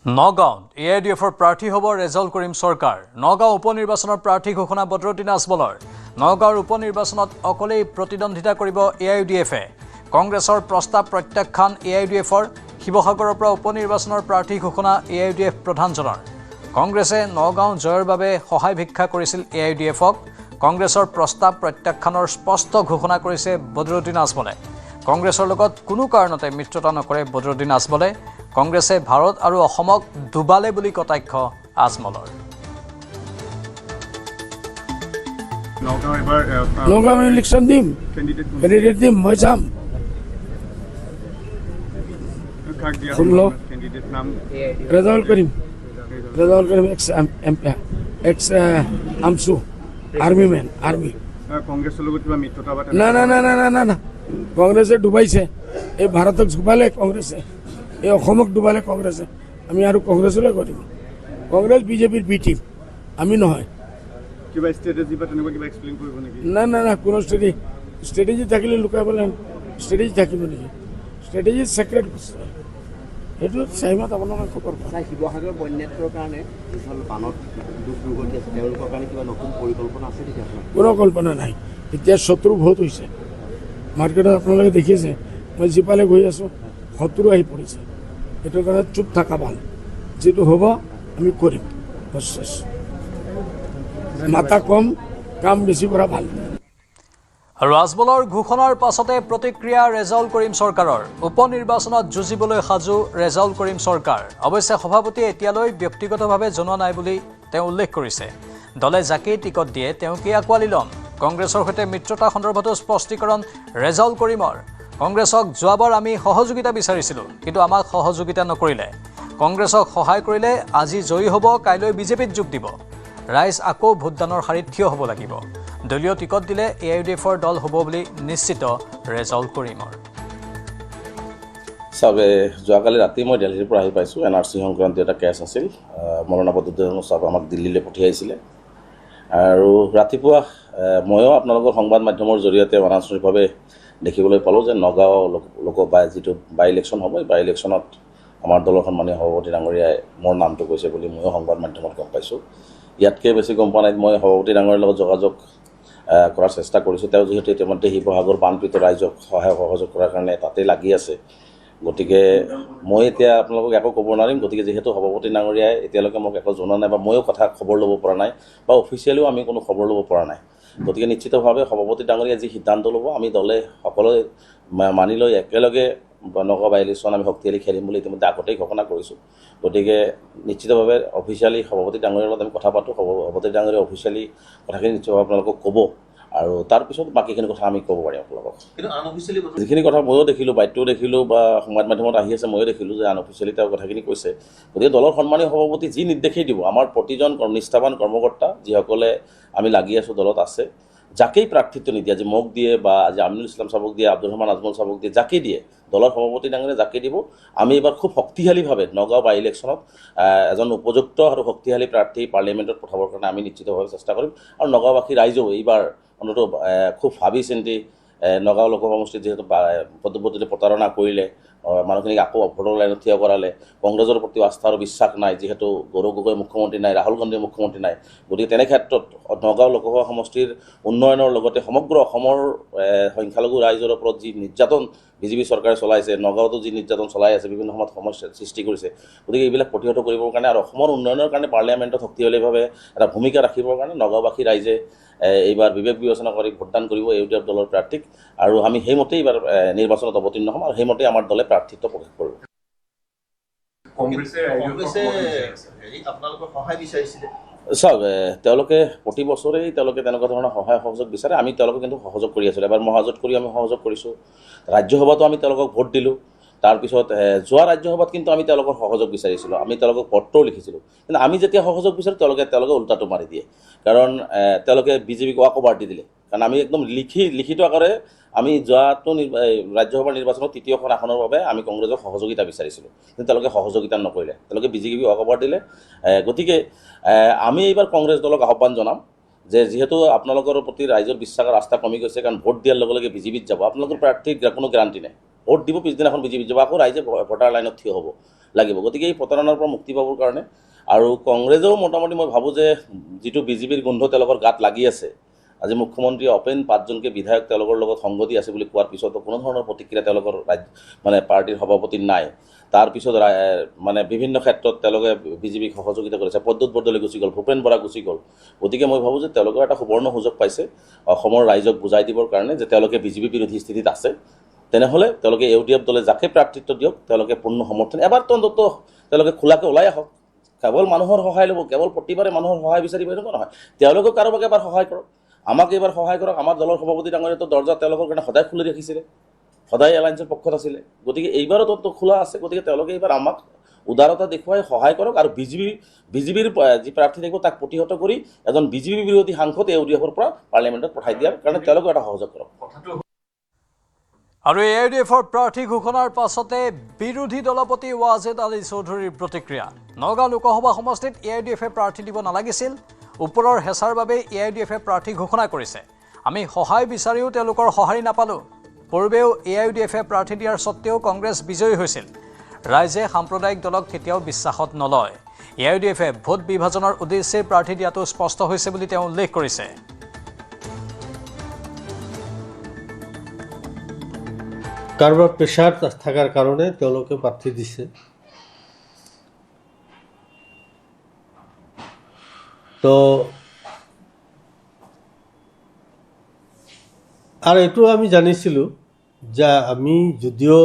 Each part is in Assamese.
নগাঁও এআইডিএফৰ প্ৰাৰ্থী হ'ব ৰেজাউল কৰিম চৰকাৰ। নগাঁও উপনিৰ্বাচনৰ প্ৰাৰ্থী ঘোষণা বদৰুদ্দিন আজমলৰ। নগাঁৱৰ উপনিৰ্বাচনত অকলেই প্ৰতিদ্বন্দ্বিতা কৰিব এআইডিএফে। কংগ্ৰেছৰ প্ৰস্তাৱ প্ৰত্যাখ্যান এআইডিএফৰ। শিৱসাগৰৰ পৰা উপনিৰ্বাচনৰ প্ৰাৰ্থী ঘোষণা এআইডিএফ প্ৰধানজনৰ। কংগ্ৰেছে নগাঁও জয়ৰ বাবে সহায় ভিক্ষা কৰিছিল এআইডিএফক। কংগ্ৰেছৰ প্ৰস্তাৱ প্ৰত্যাখ্যানৰ স্পষ্ট ঘোষণা কৰিছে বদৰুদ্দিন আজমলে। কংগ্ৰেছৰ লগত কোনো কাৰণতে মিত্ৰতা নকৰে বদৰুদ্দিন আজমলে। কংগ্ৰেছে ভাৰত আৰু অসমক ডুবালে বুলি কটাক্ষ আজমলৰ। নগাঁও ইলেকশ্যন দিম, কেণ্ডিডেট দিম, মই যাম। ৰেজাউল কৰিম এক্স আমচু আৰ্মি মেন আৰ্মি। কংগ্ৰেছৰ লগত কিবা মিত্ৰতা না কংগ্ৰেছে ডুবাইছে। এই ভাৰতক ডুবালে কংগ্ৰেছে, এই অসমক ডুবালে কংগ্ৰেছে। আমি আৰু কংগ্ৰেছলৈ কৰিম। কংগ্ৰেছ বিজেপিৰ বি টিম, আমি নহয়। কিবা ষ্ট্ৰেটেজি বা তেনেকুৱা কিবা এক্সপ্লেইন কৰিব নেকি? না কোনো ষ্ট্ৰেটেজি থাকিলে লুকাই পেলাই ষ্ট্ৰেটেজি থাকিব নেকি? ষ্ট্ৰেটেজি ছেক্ৰেট বস্তু, সেইটো চাহিমাত আপোনালোকে খবৰ পায়। শিৱসাগৰ বন্যাত্ৰৰ কাৰণে যিসকল বানত দুখ দুৰ্গতি আছে তেওঁলোকৰ কাৰণে কিবা নতুন পৰিকল্পনা আছে নেকি আপোনাৰ? কোনো কল্পনা নাই। এতিয়া শত্ৰু বহুত হৈছে মাৰ্কেটত, আপোনালোকে দেখিছে। মই যিফালে গৈ আছোঁ শত্ৰু আহি পৰিছে। সেইটো কাৰণে চুপ থকা ভাল। যিটো হ'ব আমি কৰিম। মাথা কম, কাম বেছি কৰা ভাল। আৰু আজমলৰ ঘোষণাৰ পাছতে প্ৰতিক্ৰিয়া ৰেজাউল কৰিম চৰকাৰৰ। উপনিৰ্বাচনত যুঁজিবলৈ সাজু ৰেজাউল কৰিম চৰকাৰ। অৱশ্যে সভাপতিয়ে এতিয়ালৈ ব্যক্তিগতভাৱে জনোৱা নাই বুলি তেওঁ উল্লেখ কৰিছে। দলে যাকেই টিকট দিয়ে তেওঁকেই আঁকোৱালি ল'ম। কংগ্ৰেছৰ সৈতে মিত্ৰতা সন্দৰ্ভতো স্পষ্টীকৰণ ৰেজাউল কৰিমৰ। কংগ্ৰেছক যোৱাবাৰ আমি সহযোগিতা বিচাৰিছিলোঁ, কিন্তু আমাক সহযোগিতা নকৰিলে। কংগ্ৰেছক সহায় কৰিলে আজি জয়ী হ'ব, কাইলৈ বিজেপিত যোগ দিব। ৰাইজ আকৌ ভোটদানৰ শাৰীত থিয় হ'ব লাগিব। দলীয় টিকট দিলে এআইডিএফৰ দল হ'ব বুলি নিশ্চিত ৰেজাউল কৰিমৰ। চাওক, যোৱাকালি ৰাতি মই দিল্লীৰ পৰা আহি পাইছোঁ। NRC সংক্ৰান্তীয় এটা কেছ আছিল। মৌলানা বদৰুদ্দিন চাহাব আমাক দিল্লীলৈ পঠিয়াইছিলে। আৰু ৰাতিপুৱা ময়ো আপোনালোকৰ সংবাদ মাধ্যমৰ জৰিয়তে অনানুষ্ঠানিকভাৱে দেখিবলৈ পালোঁ যে নগাঁও যিটো বাই ইলেকশ্যন হ'ব, এই বাই ইলেকশ্যনত আমাৰ দলৰ সন্মানীয় সভাপতি ডাঙৰীয়াই মোৰ নামটো কৈছে বুলি ময়ো সংবাদ মাধ্যমত গম পাইছোঁ। ইয়াতকৈ বেছি গম পোৱা নাই। মই সভাপতি ডাঙৰীয়াৰ লগত যোগাযোগ কৰাৰ চেষ্টা কৰিছোঁ। তেওঁ যিহেতু ইতিমধ্যে শিৱসাগৰ বানপীড়িত ৰাইজক সহায় সহযোগ কৰাৰ কাৰণে তাতেই লাগি আছে, গতিকে মই এতিয়া আপোনালোকক একো ক'ব নোৱাৰিম। গতিকে যিহেতু সভাপতি ডাঙৰীয়াই এতিয়ালৈকে মোক একো জনোৱা নাই বা ময়ো খবৰ ল'ব পৰা নাই বা অফিচিয়েলিও আমি কোনো খবৰ ল'ব পৰা নাই, গতিকে নিশ্চিতভাৱে সভাপতি ডাঙৰীয়াই যি সিদ্ধান্ত ল'ব আমি দলে সকলোৱে মানি লৈ একেলগে নগাঁও বাই ইলেকশ্যন আমি শক্তিশালী খেলিম বুলি ইতিমধ্যে আগতেই ঘোষণা কৰিছোঁ। গতিকে নিশ্চিতভাৱে অফিচিয়েলি সভাপতি ডাঙৰীয়াৰ লগত আমি কথা পাতোঁ। সভাপতি ডাঙৰীয়াই অফিচিয়েলি কথাখিনি নিশ্চয়ভাৱে আপোনালোকক ক'ব, আৰু তাৰপিছত বাকীখিনি কথা আমি ক'ব পাৰিম আপোনালোকক। যিখিনি কথা ময়ো দেখিলোঁ, বাদ্যও দেখিলোঁ বা সংবাদ মাধ্যমত আহি আছে, ময়ো দেখিলোঁ যে আনঅফিচিয়েলি তেওঁ কথাখিনি কৈছে। গতিকে দলৰ সন্মানীয় সভাপতি যি নিৰ্দেশেই দিব, আমাৰ প্ৰতিজন নিষ্ঠাৱান কৰ্মকৰ্তা যিসকলে আমি লাগি আছোঁ দলত আছে, যাকেই প্ৰাৰ্থিত্ব নিদিয়ে, আজি মোক দিয়ে বা আজি আমিনুল ইছলাম চাবক দিয়ে, আব্দুল ৰহমান আজমল চাবক দিয়ে, যাকেই দিয়ে দলৰ সভাপতি ডাঙৰীয়াই যাকে দিব, আমি এইবাৰ খুব শক্তিশালীভাৱে নগাঁও বাই ইলেকশ্যনত এজন উপযুক্ত আৰু শক্তিশালী প্ৰাৰ্থী পাৰ্লিয়ামেণ্টত পঠাবৰ কাৰণে আমি নিশ্চিতভাৱে চেষ্টা কৰিম। আৰু নগাঁওবাসী ৰাইজেও এইবাৰ অন্ততঃ খুব ভাবি চিন্তি নগাঁও লোক সমষ্টিত যিহেতু পদ্ধতিৰে প্ৰতাৰণা কৰিলে, মানুহখিনিক আকৌ ভোটৰ লাইনত থিয় কৰালে, কংগ্ৰেছৰ প্ৰতি আস্থা আৰু বিশ্বাস নাই, যিহেতু গৌৰৱ গগৈ মুখ্যমন্ত্ৰী নাই, ৰাহুল গান্ধী মুখ্যমন্ত্ৰী নাই। গতিকে তেনে ক্ষেত্ৰত নগাঁও লোকসভা সমষ্টিৰ উন্নয়নৰ লগতে সমগ্ৰ অসমৰ সংখ্যালঘু ৰাইজৰ ওপৰত যি নিৰ্যাতন বিজেপি চৰকাৰে চলাইছে, নগাঁৱতো যি নিৰ্যাতন চলাই আছে, বিভিন্ন সময়ত সমস্যাৰ সৃষ্টি কৰিছে, গতিকে এইবিলাক প্ৰতিহত কৰিবৰ কাৰণে আৰু অসমৰ উন্নয়নৰ কাৰণে পাৰ্লিয়ামেণ্টত শক্তিশালীভাৱে এটা ভূমিকা ৰাখিবৰ কাৰণে নগাঁওবাসী ৰাইজে এইবাৰ বিবেক বিবেচনা কৰি ভোটদান কৰিব ইউডিএফ দলৰ প্ৰাৰ্থীক, আৰু আমি সেইমতেই এইবাৰ নিৰ্বাচনত অৱতীৰ্ণ হ'ম আৰু সেইমতেই আমাৰ দলে প্ৰাৰ্থিত্ব প্ৰকাশ কৰিব। চাওক, তেওঁলোকে প্ৰতি বছৰেই তেওঁলোকে তেনেকুৱা ধৰণৰ সহায় সহযোগ বিচাৰে। আমি তেওঁলোকক কিন্তু সহযোগ কৰি আছিলোঁ। এবাৰ মহাজোঁট কৰি আমি সহযোগ কৰিছোঁ। ৰাজ্যসভাতো আমি তেওঁলোকক ভোট দিলোঁ। তাৰপিছত যোৱা ৰাজ্যসভাত কিন্তু আমি তেওঁলোকৰ সহযোগ বিচাৰিছিলোঁ, আমি তেওঁলোকক পত্ৰও লিখিছিলোঁ। কিন্তু আমি যেতিয়া সহযোগ বিচাৰোঁ তেওঁলোকে উল্টাটো মাৰি দিয়ে, কাৰণ তেওঁলোকে বিজেপিক ৱাকঅভাৰ দি দিলে। কাৰণ আমি একদম লিখিত আকাৰে আমি যোৱাটো ৰাজ্যসভাৰ নিৰ্বাচনত তৃতীয়খন আসনৰ বাবে আমি কংগ্ৰেছক সহযোগিতা বিচাৰিছিলোঁ, কিন্তু তেওঁলোকে সহযোগিতা নকৰিলে, তেওঁলোকে বিজেপিক ৱাকঅভাৰ দিলে। গতিকে আমি এইবাৰ কংগ্ৰেছ দলক আহ্বান জনাম যে যিহেতু আপোনালোকৰ প্ৰতি ৰাইজৰ বিশ্বাস আৰু আস্থা কমি গৈছে, কাৰণ ভোট দিয়াৰ লগে লগে বিজেপিত যাব, আপোনালোকৰ প্ৰাৰ্থীৰ কোনো গেৰাণ্টি নাই। ভোট দিব পিছদিনাখন বিজেপি যাব, আকৌ ৰাইজে ভোটাৰ লাইনত থিয় হ'ব লাগিব। গতিকে এই প্ৰতাৰণাৰ পৰা মুক্তি পাবৰ কাৰণে আৰু কংগ্ৰেছেও মোটামুটি মই ভাবোঁ যে যিটো বিজেপিৰ গোন্ধ তেওঁলোকৰ গাত লাগি আছে, আজি মুখ্যমন্ত্ৰীয়ে অপেন 5জনকে বিধায়ক তেওঁলোকৰ লগত সংগতি আছে বুলি কোৱাৰ পিছতো কোনো ধৰণৰ প্ৰতিক্ৰিয়া তেওঁলোকৰ পাৰ্টীৰ সভাপতিৰ নাই। তাৰপিছত মানে বিভিন্ন ক্ষেত্ৰত তেওঁলোকে বিজেপিক সহযোগিতা কৰিছে। প্ৰদ্যুৎ বৰদলৈ গুচি গ'ল, ভূপেন বৰা গুচি গ'ল। গতিকে মই ভাবোঁ যে তেওঁলোকৰ এটা সুবৰ্ণ সুযোগ পাইছে অসমৰ ৰাইজক বুজাই দিবৰ কাৰণে যে তেওঁলোকে বিজেপি বিৰোধী স্থিতিত আছে। তেনেহ'লে তেওঁলোকে UDF দলে যাকে প্ৰাৰ্থিত্ব দিয়ক তেওঁলোকে পূৰ্ণ সমৰ্থন, এবাৰতো অন্তত তেওঁলোকে খোলাকৈ ওলাই আহক। কেৱল মানুহৰ সহায় ল'ব, কেৱল প্ৰতিবাৰে মানুহৰ সহায় বিচাৰিব এনেকুৱা নহয়। তেওঁলোকেও কাৰোবাক এবাৰ সহায় কৰক, আমাক এইবাৰ সহায় কৰক। আমাৰ দলৰ সভাপতি ডাঙৰীয়াতো দৰ্জা তেওঁলোকৰ কাৰণে সদায় খুলি ৰাখিছিলে, সদায় এলায়েন্সৰ পক্ষত আছিলে। গতিকে এইবাৰো তত্ত্ব খোলা আছে। গতিকে তেওঁলোকে এইবাৰ আমাক উদাৰতা দেখুৱাই সহায় কৰক আৰু বিজেপিৰ যি প্ৰাৰ্থী থাকিব তাক প্ৰতিহত কৰি এজন বিজেপি বিৰোধী সাংসদ UDFৰ পৰা পাৰ্লিয়ামেণ্টত পঠাই দিয়াৰ কাৰণে তেওঁলোকে এটা সহযোগ কৰক। আৰু AUDFৰ প্ৰাৰ্থী ঘোষণাৰ পাছতে বিৰোধী দলপতি ৱাজেদ আলী চৌধুৰীৰ প্ৰতিক্ৰিয়া। নগাঁও লোকসভা সমষ্টিত AUDFে প্ৰাৰ্থী দিব নালাগিছিল, ওপৰৰ হেঁচাৰ বাবে AUDFে প্ৰাৰ্থী ঘোষণা কৰিছে। আমি সহায় বিচাৰিও তেওঁলোকৰ সঁহাৰি নাপালোঁ। পূৰ্বেও AUDFে প্ৰাৰ্থী দিয়াৰ স্বত্তেও কংগ্ৰেছ বিজয়ী হৈছিল। ৰাইজে সাম্প্ৰদায়িক দলক কেতিয়াও বিশ্বাসত নলয়। AUDFে ভোট বিভাজনৰ উদ্দেশ্যে প্ৰাৰ্থী দিয়াটো স্পষ্ট হৈছে বুলি তেওঁ উল্লেখ কৰিছে। কাৰোবাৰ প্ৰেছাৰ থকাৰ কাৰণে তেওঁলোকে প্ৰাৰ্থী দিছে। তো আৰু এইটো আমি জানিছিলোঁ যে আমি যদিও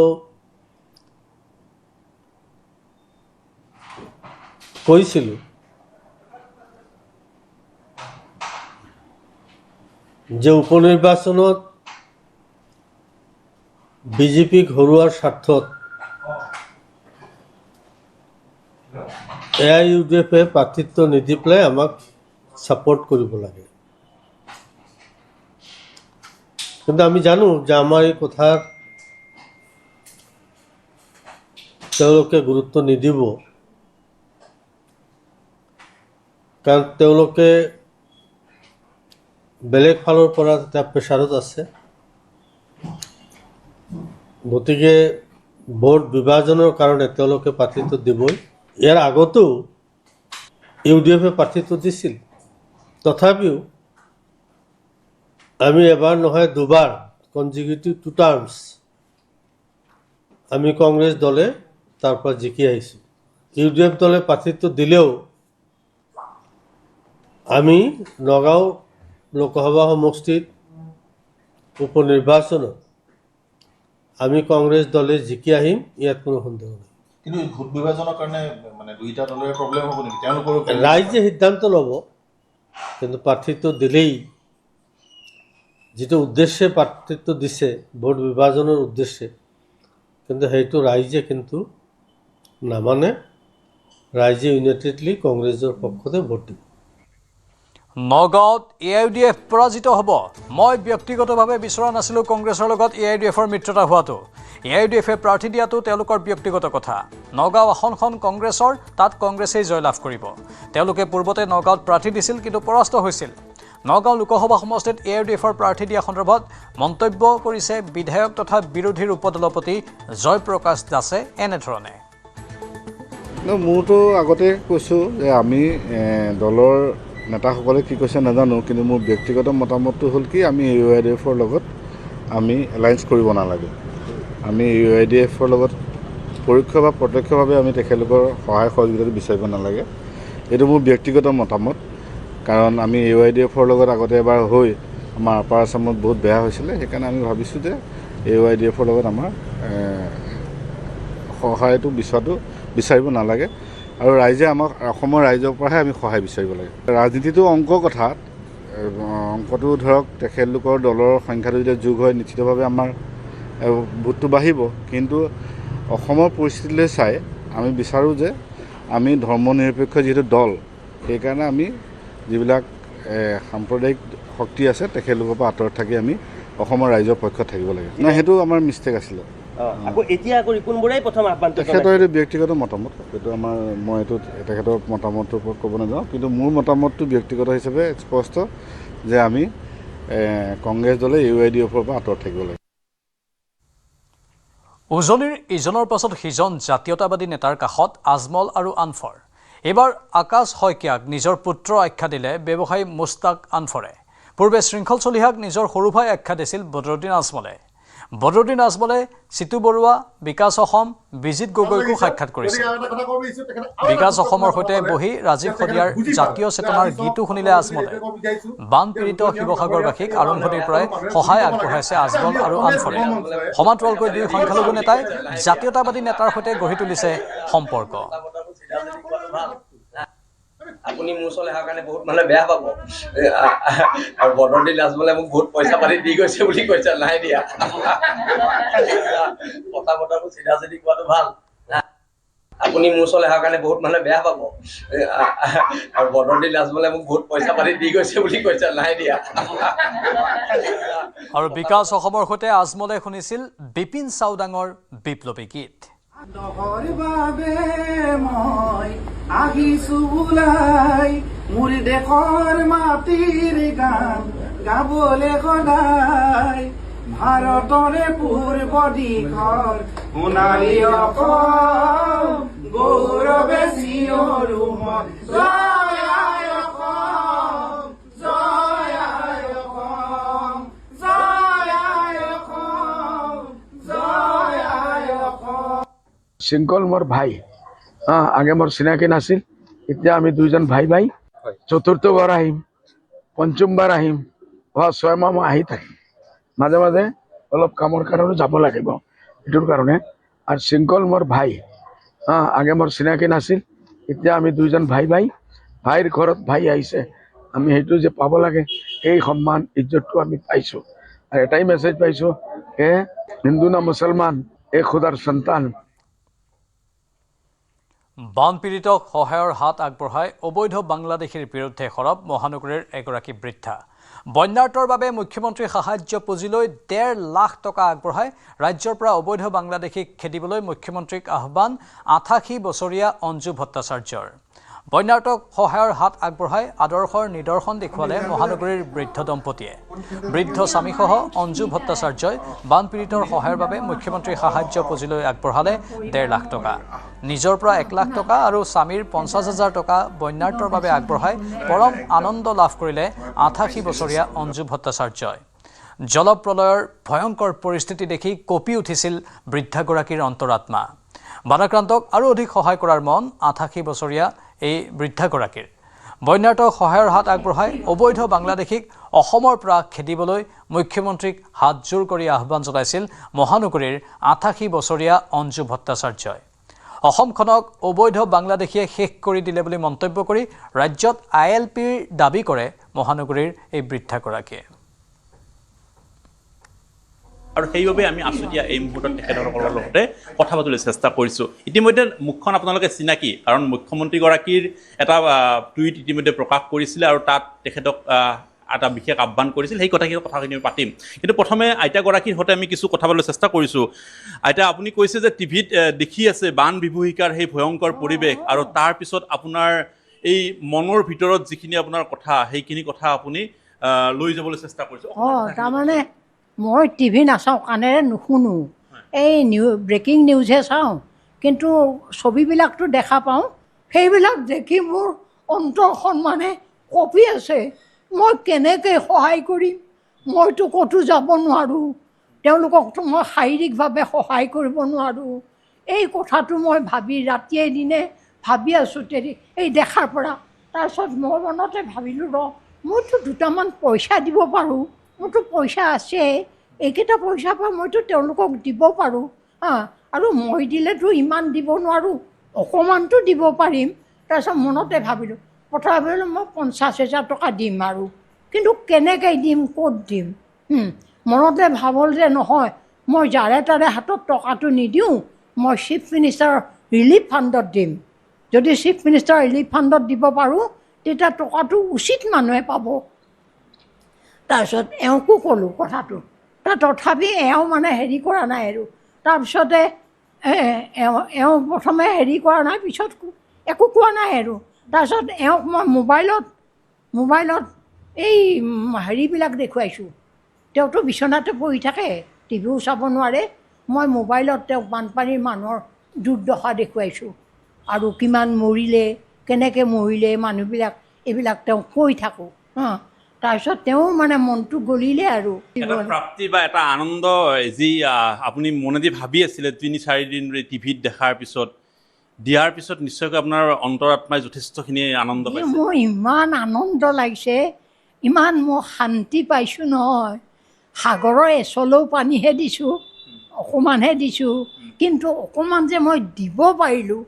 কৈছিলোঁ যে উপনিৰ্বাচনত বিজেপিক হৰুৱাৰ স্বাৰ্থত AUDFে প্ৰাৰ্থিত্ব নিদি পেলাই আমাক ছাপোৰ্ট কৰিব লাগে। কিন্তু আমি জানো যে আমাৰ এই কথাত তেওঁলোকে গুৰুত্ব নিদিব, কাৰণ তেওঁলোকে বেলেগ ফালৰ পৰা এটা প্ৰেছাৰত আছে। গতিকে ভোট বিভাজনৰ কাৰণে তেওঁলোকে প্ৰাৰ্থিত্ব দিবই। ইয়াৰ আগতো UDFে প্ৰাৰ্থিত্ব দিছিল। তথাপিও আমি এবাৰ নহয় দুবাৰ কনজিকিউটিভ 2 টাৰ্মছ আমি কংগ্ৰেছ দলে তাৰ পৰা জিকি আহিছোঁ। UDF দলে প্ৰাৰ্থিত্ব দিলেও আমি নগাঁও লোকসভা সমষ্টিত উপনিৰ্বাচনত আমি কংগ্ৰেছ দলে জিকি আহিম, ইয়াত কোনো সন্দেহ নাই। কিন্তু ভোট বিভাজনৰ কাৰণে মানে দুইটা দলৰে প্ৰব্লেম হ'ব নেকি? তেওঁলোকৰো ৰাইজে সিদ্ধান্ত ল'ব। কিন্তু প্ৰাৰ্থিত্ব দিলেই যিটো উদ্দেশ্যে প্ৰাৰ্থিত্ব দিছে ভোট বিভাজনৰ উদ্দেশ্যে, কিন্তু সেইটো ৰাইজে কিন্তু নামানে। ৰাইজে ইউনাইটেডলি কংগ্ৰেছৰ পক্ষতে ভোট দিব। নগাঁৱত AUDF পৰাজিত হ'ব। মই ব্যক্তিগতভাৱে বিচৰা নাছিলোঁ কংগ্ৰেছৰ লগত AUDFৰ মিত্ৰতা হোৱাটো। AUDFে প্ৰাৰ্থী দিয়াটো তেওঁলোকৰ ব্যক্তিগত কথা। নগাঁও আসনখন কংগ্ৰেছৰ, তাত কংগ্ৰেছেই জয়লাভ কৰিব। তেওঁলোকে পূৰ্বতে নগাঁৱত প্ৰাৰ্থী দিছিল কিন্তু পৰাস্ত হৈছিল। নগাঁও লোকসভা সমষ্টিত AUDFৰ প্ৰাৰ্থী দিয়া সন্দৰ্ভত মন্তব্য কৰিছে বিধায়ক তথা বিৰোধীৰ উপদলপতি জয়প্ৰকাশ দাসে এনেধৰণে। মোৰতো আগতে কৈছোঁ যে আমি দলৰ নেতাসকলে কি কৈছে নাজানো, কিন্তু মোৰ ব্যক্তিগত মতামতটো হ'ল কি আমি UDFৰ লগত আমি এলায়েন্স কৰিব নালাগে। আমি UDFৰ লগত পৰোক্ষ বা প্ৰত্যক্ষভাৱে আমি তেখেতলোকৰ সহায় সহযোগিতাটো বিচাৰিব নালাগে। এইটো মোৰ ব্যক্তিগত মতামত। কাৰণ আমি UDFৰ লগত আগতে এবাৰ হৈ আমাৰ আপাৰ আছামত বহুত বেয়া হৈছিলে। সেইকাৰণে আমি ভাবিছোঁ যে UDFৰ লগত আমাৰ সহায়টো বিচাৰিব নালাগে আৰু ৰাইজে আমাক অসমৰ ৰাইজৰ পৰাহে আমি সহায় বিচাৰিব লাগে। ৰাজনীতিটো অংকৰ কথা, অংকটো ধৰক তেখেতলোকৰ দলৰ সংখ্যাটো যেতিয়া যোগ হয় নিশ্চিতভাৱে আমাৰ ভোটটো বাঢ়িব। কিন্তু অসমৰ পৰিস্থিতিলৈ চাই আমি বিচাৰোঁ যে আমি ধৰ্ম নিৰপেক্ষ যিহেতু দল, সেইকাৰণে আমি যিবিলাক সাম্প্ৰদায়িক শক্তি আছে তেখেতলোকৰ পৰা আঁতৰত থাকি আমি অসমৰ ৰাইজৰ পক্ষত থাকিব লাগে। নাই, সেইটো আমাৰ মিষ্টেক আছিলে। তেখেতৰ এইটো ব্যক্তিগত মতামত, এইটো মই এইটো তেখেতৰ মতামতৰ ওপৰত ক'ব নাযাওঁ। কিন্তু মোৰ মতামতটো ব্যক্তিগত হিচাপে স্পষ্ট যে আমি কংগ্ৰেছ দলে UDFৰ পৰা আঁতৰত থাকিব লাগে। উজনিৰ ইজনৰ পাছত সিজন জাতীয়তাবাদী নেতাৰ কাষত আজমল আৰু আনফৰ। এইবাৰ আকাশ শইকীয়াক নিজৰ পুত্ৰ আখ্যা দিলে ব্যৱসায়ী মুস্তাক আনফৰে। পূৰ্বে শৃংখল চলিহাক নিজৰ সৰু ভাই আখ্যা দিছিল বদৰুদ্দিন আজমলে। বদৰুদ্দিন আজমলে চিতু বৰুৱা, বিকাশ অসম, বিজিত গগৈকো সাক্ষাৎ কৰিছিল। বিকাশ অসমৰ সৈতে বহি ৰাজীৱ শদিয়াৰ জাতীয় চেতনাৰ গীতো শুনিলে আজমলে। বানপীড়িত শিৱসাগৰবাসীক আৰম্ভণিৰ পৰাই সহায় আগবঢ়াইছে আজমল আৰু আনফৰে। সমান্তৰালকৈ দুই সংখ্যালঘু নেতাই জাতীয়তাবাদী নেতাৰ সৈতে গঢ়ি তুলিছে সম্পৰ্ক। আপুনি মোৰ ওচৰলৈ অহাৰ কাৰণে বহুত মানুহে বেয়া পাব আৰু বদৰুদ্দিন আজমলে মোক বহুত পইচা পাতি দি গৈছে বুলি কৈছে, নাই দিয়া। কথা বতৰাবোৰ চিধা চিধি কোৱাটো ভাল। আপুনি মোৰ ওচৰলৈ অহাৰ কাৰণে বহুত মানুহে বেয়া পাব আৰু বদৰুদ্দিন আজমলে মোক বহুত পইচা পাতি দি গৈছে বুলি কৈছে, নাই দিয়া। আৰু বিকাশ অসমৰ সৈতে আজমলে শুনিছিল বিপিন চাওডাঙৰ বিপ্লৱী গীত। দহৰ বাবে মই আহিছো ওলাই, মোৰ দেশৰ মাটিৰ গান গাবলে সদায়, ভাৰতৰে পূৰ্ব দিশৰ সোণালী অসম, গৌৰৱে চিঞৰো মই জয় আই অসম, জয় আই অসম, জয় আই অসম, জয় আই অসম। শৃংখল মোৰ ভাই, আগে মোৰ চিনাকি নাছিল, এতিয়া আমি দুইজন ভাই ভাই। চতুৰ্থবাৰ আহিম, পঞ্চমবাৰ আহিম, 6 মাহ মই আহি থাকিম। মাজে মাজে অলপ কামৰ কাৰণে যাব লাগিব, এইটোৰ কাৰণে। আৰু শৃংখল মোৰ ভাই, আগে মোৰ চিনাকি নাছিল, এতিয়া আমি দুইজন ভাই ভাই। ভাইৰ ঘৰত ভাই আহিছে, আমি সেইটো যে পাব লাগে এই সন্মান ইজ্জতটো আমি পাইছোঁ। আৰু এটাই মেছেজ পাইছোঁ, হিন্দু না মুছলমান, এক খুদাৰ সন্তান। বানপীড়িতক সহায়ৰ হাত আগবঢ়াই অবৈধ বাংলাদেশীৰ বিৰুদ্ধে সৰব মহানগৰীৰ এগৰাকী বৃদ্ধা। বন্যাৰ্তৰ বাবে মুখ্যমন্ত্ৰী সাহায্য পুঁজিলৈ ১.৫ লাখ টকা আগবঢ়াই ৰাজ্যৰ পৰা অবৈধ বাংলাদেশীক খেদিবলৈ মুখ্যমন্ত্ৰীক আহ্বান ৮৮ বছৰীয়া অঞ্জু ভট্টাচাৰ্যৰ। বন্যাৰ্তক সহায়ৰ হাত আগবঢ়াই আদৰ্শৰ নিদৰ্শন দেখুৱালে মহানগৰীৰ বৃদ্ধ দম্পতীয়ে। বৃদ্ধ স্বামীসহ অঞ্জু ভট্টাচাৰ্যই বানপীড়িতৰ সহায়ৰ বাবে মুখ্যমন্ত্ৰী সাহায্য পুঁজিলৈ আগবঢ়ালে ১.৫ লাখ টকা। নিজৰ পৰা ১ লাখ টকা আৰু স্বামীৰ ৫০,০০০ টকা বন্যাৰ্তৰ বাবে আগবঢ়াই পৰম আনন্দ লাভ কৰিলে ৮৮ বছৰীয়া অঞ্জু ভট্টাচাৰ্যই। জলপ্ৰলয়ৰ ভয়ংকৰ পৰিস্থিতি দেখি কঁপি উঠিছিল বৃদ্ধাগৰাকীৰ অন্তৰাত্মা। বানাক্ৰান্তক আৰু অধিক সহায় কৰাৰ মন ৮৮ বছৰীয়া এই বৃদ্ধাগৰাকীৰ। বন্যাৰ্তক সহায়ৰ হাত আগবঢ়াই অবৈধ বাংলাদেশীক অসমৰ পৰা খেদিবলৈ মুখ্যমন্ত্ৰীক হাতজোৰ কৰি আহ্বান জনাইছিল মহানগৰীৰ ৮৮ বছৰীয়া অঞ্জু ভট্টাচাৰ্যই। অসমখনক অবৈধ বাংলাদেশীয়ে শেষ কৰি দিলে বুলি মন্তব্য কৰি ৰাজ্যত ILPৰ দাবী কৰে মহানগৰীৰ এই বৃদ্ধাগৰাকীয়ে। আৰু সেইবাবে আমি আছুতীয়া এই মুহূৰ্তত তেখেতসকলৰ লগতে কথা পাতিবলৈ চেষ্টা কৰিছোঁ। ইতিমধ্যে মুখখন আপোনালোকে চিনাকি, কাৰণ মুখ্যমন্ত্ৰীগৰাকীৰ এটা টুইট ইতিমধ্যে প্ৰকাশ কৰিছিলে আৰু তাত তেখেতক এটা বিশেষ আহ্বান কৰিছিল। সেই কথাখিনি পাতিম, কিন্তু প্ৰথমে আইতাগৰাকীৰ সৈতে আমি কিছু কথা পাতিবলৈ চেষ্টা কৰিছোঁ। আইতা, আপুনি কৈছে যে টিভিত দেখি আছে বান বিভীষিকাৰ সেই ভয়ংকৰ পৰিৱেশ, আৰু তাৰপিছত আপোনাৰ এই মনৰ ভিতৰত যিখিনি আপোনাৰ কথা, সেইখিনি কথা আপুনি লৈ যাবলৈ চেষ্টা কৰিছে। তাৰমানে মই টিভি নাচাওঁ, কাণেৰে নুশুনো, এই ব্ৰেকিং নিউজহে চাওঁ, কিন্তু ছবিবিলাকতো দেখা পাওঁ। সেইবিলাক দেখি মোৰ অন্তৰখন মানে কঁপি আছে। মই কেনেকৈ সহায় কৰিম? মইতো ক'তো যাব নোৱাৰোঁ, তেওঁলোককতো মই শাৰীৰিকভাৱে সহায় কৰিব নোৱাৰোঁ। এই কথাটো মই ভাবি ৰাতিয়ে দিনে ভাবি আছোঁ এই দেখাৰ পৰা। তাৰপিছত মই মনতে ভাবিলোঁ, মইতো দুটামান পইচা দিব পাৰোঁ, মোৰতো পইচা আছে, এইকেইটা পইচাৰ পৰা মইতো তেওঁলোকক দিব পাৰোঁ। আৰু মই দিলেতো ইমান দিব নোৱাৰোঁ, অকণমানতো দিব পাৰিম। তাৰপিছত মনতে ভাবিলোঁ, ভাবিলোঁ মই ৫০,০০০ টকা দিম আৰু, কিন্তু কেনেকৈ দিম, ক'ত দিম? মনতে ভাবল যে নহয়, মই যাৰে তাৰে হাতত টকাটো নিদিওঁ, মই চিফ মিনিষ্টাৰ ৰিলিফ ফাণ্ডত দিম। যদি চিফ মিনিষ্টাৰ ৰিলিফ ফাণ্ডত দিব পাৰোঁ, তেতিয়া টকাটো উচিত মানুহে পাব। তাৰপিছত এওঁকো ক'লোঁ কথাটো, তথাপি এওঁ মানে হেৰি কৰা নাই আৰু। তাৰপিছতে এওঁ প্ৰথমে হেৰি কৰা নাই, পিছত একো কোৱা নাই আৰু। তাৰপিছত এওঁক মই মোবাইলত এই হেৰিবিলাক দেখুৱাইছোঁ। তেওঁতো বিচনাতে পৰি থাকে, টিভিও চাব নোৱাৰে। মই মোবাইলত তেওঁক বানপানীৰ মানুহৰ দুৰ্দশা দেখুৱাইছোঁ আৰু কিমান মৰিলে, কেনেকৈ মৰিলে মানুহবিলাক, এইবিলাক তেওঁক কৈ থাকোঁ হা। তাৰপিছত তেওঁ মানে মনটো গলিলে আৰু এটা প্ৰাপ্তি বা এটা আনন্দ যি আপুনি মনেদি ভাবি আছিলে 3-4 দিন টিভিত দেখাৰ পিছত, দিয়াৰ পিছত নিশ্চয়কৈ আপোনাৰ অন্তৰাত্মাই যথেষ্টখিনি আনন্দ পাইছে। মোৰ ইমান আনন্দ লাগিছে, ইমান মই শান্তি পাইছোঁ নহয়। সাগৰৰ এচলেও পানীহে দিছোঁ, অকণমানহে দিছোঁ, কিন্তু অকণমান যে মই দিব পাৰিলোঁ,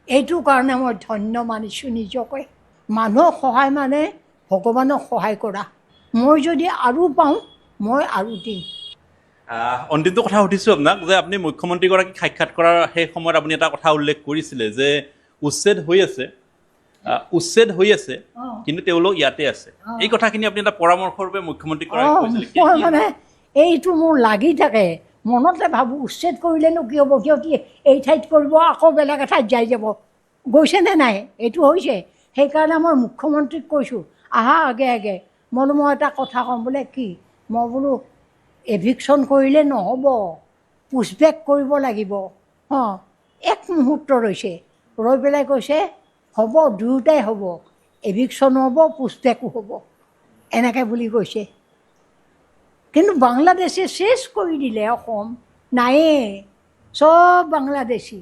এইটো কাৰণে মই ধন্য মানিছোঁ নিজকে। মানুহক সহায় মানে ভগৱানক সহায় কৰা। মই যদি আৰু পাওঁ মই আৰু দিম। অন্তিমটো কথা সুধিছোঁ আপোনাক যে আপুনি মুখ্যমন্ত্ৰীগৰাকীক সাক্ষাৎ কৰাৰ সেই সময়ত আপুনি এটা কথা উল্লেখ কৰিছিলে যে উচ্ছেদ হৈ আছে কিন্তু তেওঁলোক ইয়াতে আছে। এই কথাখিনি আপুনি এটা পৰামৰ্শৰূপে মুখ্যমন্ত্ৰীগৰাকীক কৈছিলে। মই মানে এইটো মোৰ লাগি থাকে, মনতে ভাবোঁ উচ্ছেদ কৰিলেনো কি হ'ব, সিহঁতি এই ঠাইত কৰিব আকৌ বেলেগ এঠাইত যাই যাব, গৈছেনে নাই এইটো হৈছে। সেইকাৰণে মই মুখ্যমন্ত্ৰীক কৈছোঁ আহা আগে আগে, মই এটা কথা ক'ম বোলে কি, মই বোলো এভিকশ্যন কৰিলে নহ'ব, পুছবেক কৰিব লাগিব। এক মুহূৰ্ত ৰৈছে, ৰৈ পেলাই কৈছে হ'ব, দুয়োটাই হ'ব, এভিকশ্যনো হ'ব পুছবেকো হ'ব, এনেকৈ বুলি কৈছে। কিন্তু বাংলাদেশে চেছ কৰি দিলে, অসম নায়েই, চব বাংলাদেশী।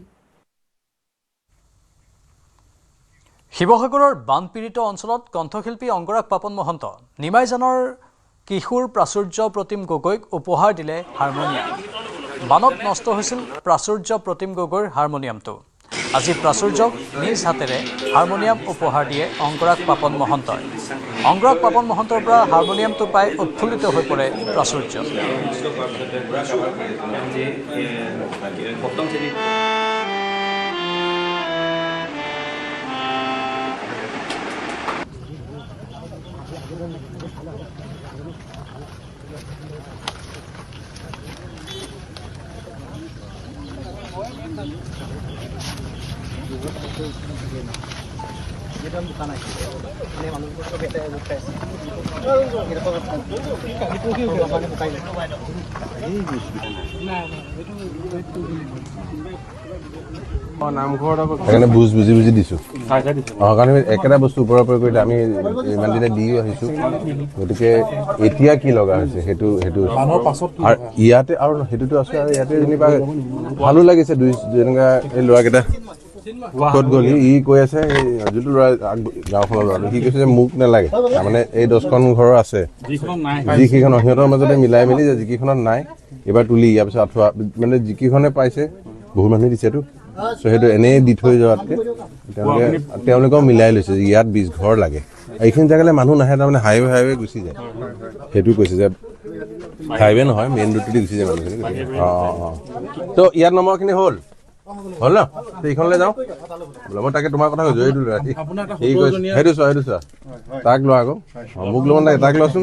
শিৱসাগৰৰ বানপীড়িত অঞ্চলত কণ্ঠশিল্পী অংগৰাগ পাপন মহন্ত নিমাইজানৰ কিশোৰ প্ৰাচুৰ্য প্ৰতিম গগৈক উপহাৰ দিলে হাৰমনিয়াম। বানত নষ্ট হৈছিল প্ৰাচুৰ্য প্ৰতিম গগৈৰ হাৰমনিয়ামটো। আজি প্ৰাচুৰ্যক নিজ হাতেৰে হাৰমনিয়াম উপহাৰ দিয়ে অংগৰাগ পাপন মহন্তই। অংগৰাগ পাপন মহন্তৰ পৰা হাৰমনিয়ামটো পাই উৎফুল্লিত হৈ পৰে প্ৰাচুৰ্য। সেইকাৰণে বুজি দিছোঁ, কাৰণে একেটা বস্তু ওপৰৰ ওপৰত কৰিলে আমি ইমান দিনে দিও আহিছোঁ। গতিকে এতিয়া কি লগা হৈছে সেইটো আৰু ইয়াতে আৰু সেইটোতো আছে, আৰু ইয়াতে যেনিবা ভালো লাগিছে। যেনেকুৱা এই ল'ৰাকেইটা ক'ত গ'ল, ই কৈ আছে যোনটো ল'ৰা গাঁওখনৰ ল'ৰাটো, সি কৈছে যে মোক নালাগে, তাৰমানে এই 10খন ঘৰ আছে যিকেইখন সিহঁতৰ মাজতে মিলাই মেলি যে যিকেইখনত নাই এইবাৰ তুলি ইয়াৰ পিছত আঁঠুৱা, মানে যিকেইখনে পাইছে বহুত মানুহে দিছেতো, চ' সেইটো এনেই দি থৈ যোৱাতকৈ তেওঁলোকেও মিলাই লৈছে যে ইয়াত 20 ঘৰ লাগে। এইখিনি জেগালৈ মানুহ নাহে, তাৰমানে হাইৱে গুচি যায়। সেইটো কৈছে যে হাইৱে নহয়, মেইন ৰোডটোদি গুচি যায় মানুহখিনি। ত' ইয়াত নম্বৰখিনি হ'ল ন, এইখনলৈ যাওঁ বোলে। মই তাকে তোমাৰ কথা কৈছোঁ, এইটো সেইটো চোৱা তাক লোৱা আকৌ, মোক ল'ব নালাগে, তাক লোৱাচোন।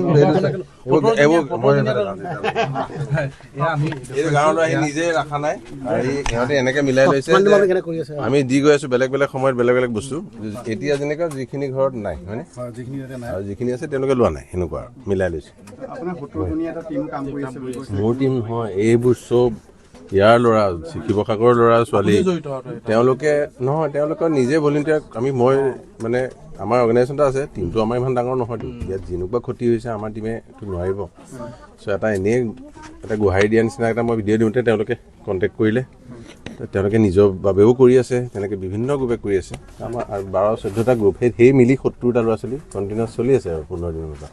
এইটো গাঁৱৰ ল'ৰা নিজে ৰখা নাই, সিহঁতে এনেকৈ মিলাই লৈছে। আমি দি গৈ আছোঁ বেলেগ বেলেগ সময়ত বেলেগ বেলেগ বস্তু। এতিয়া যেনেকুৱা যিখিনি ঘৰত নাই হয়নে, আৰু যিখিনি আছে তেওঁলোকে লোৱা নাই, সেনেকুৱা মিলাই লৈছে। মোৰ টিম নহয়, এইবোৰ চব ইয়াৰ ল'ৰা, শিৱসাগৰৰ ল'ৰা ছোৱালী, তেওঁলোকে নিজে ভলেণ্টিয়াৰ। মই মানে আমাৰ অৰ্গেনাইজেশ্যন এটা আছে, টিমটো আমাৰ ইমান ডাঙৰ নহয়তো। ইয়াত যেনেকুৱা ক্ষতি হৈছে আমাৰ টিমে এইটো নোৱাৰিব। চ' এটা এনেই এটা গোহাৰি দিয়া নিচিনা এটা মই ভিডিঅ' দিওঁতে তেওঁলোকে কণ্টেক্ট কৰিলে, তেওঁলোকে নিজৰ বাবেও কৰি আছে, তেনেকৈ বিভিন্ন গ্ৰুপে কৰি আছে। আমাৰ 12-14টা গ্ৰুপ, সেই মিলি 70টা ল'ৰা ছোৱালী কণ্টিনিউৱাছ চলি আছে আৰু 15 দিনৰ পৰা।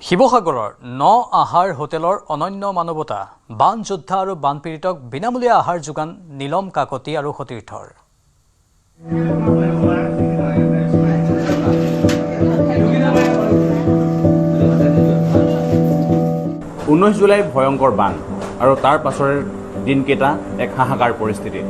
শিৱসাগৰৰ 9 আহাৰ হোটেলৰ অনন্য মানৱতা, বান যোদ্ধা আৰু বানপীড়িতক বিনামূলীয়া আহাৰ যোগান নীলম কাকতি আৰু সতীৰ্থৰ। 19 জুলাই ভয়ংকৰ বান আৰু তাৰ পাছৰে দিনকেইটা এক হাহাকাৰ পৰিস্থিতি।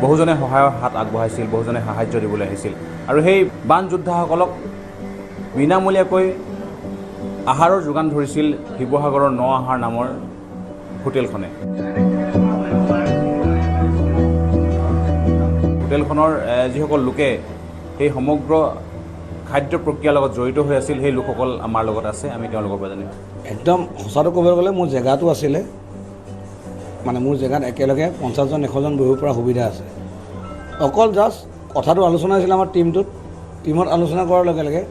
বহুজনে সহায়ৰ হাত আগবঢ়াইছিল, বহুজনে সাহায্য দিবলৈ আহিছিল, আৰু সেই বান যোদ্ধাসকলক বিনামূলীয়াকৈ আহাৰৰ যোগান ধৰিছিল শিৱসাগৰৰ 9 আহাৰ নামৰ হোটেলখনে। হোটেলখনৰ যিসকল লোকে সেই সমগ্ৰ খাদ্য প্ৰক্ৰিয়াৰ লগত জড়িত হৈ আছিল সেই লোকসকল আমাৰ লগত আছে আমি তেওঁলোকৰ পৰা জানিম একদম সঁচাটো ক'বলৈ গ'লে মোৰ জেগাটো আছিলে মানে মোৰ জেগাত একেলগে 50জন 100জন বহিব পৰা সুবিধা আছে অকল জাষ্ট কথাটো আলোচনা হৈছিলে আমাৰ টিমত আলোচনা কৰাৰ লগে লগে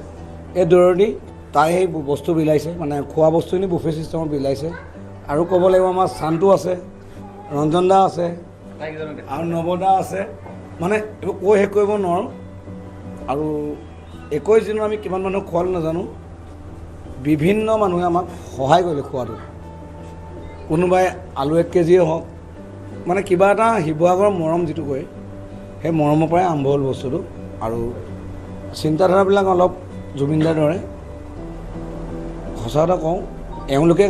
এই দৌৰদি তাই সেই বস্তু বিলাইছে মানে খোৱা বস্তুখিনি বুফে ছিষ্টেমত বিলাইছে আৰু ক'ব লাগিব আমাৰ চান্তু আছে ৰঞ্জন দা আছে আৰু নৱদা আছে মানে এইবোৰ কৈ শেষ কৰিব নোৱাৰোঁ আৰু 21 দিনত আমি কিমান মানুহ খোৱালো নাজানো বিভিন্ন মানুহে আমাক সহায় কৰিলে খোৱাটো কোনোবাই আলু 1 কেজিয়ে হওক মানে কিবা এটা শিৱসাগৰৰ মৰম যিটো কয় সেই মৰমৰ পৰাই আৰম্ভ হ'ল বস্তুটো আৰু চিন্তাধাৰাবিলাক অলপ জুবিনদাৰ দৰে সঁচা কথা কওঁ এওঁলোকে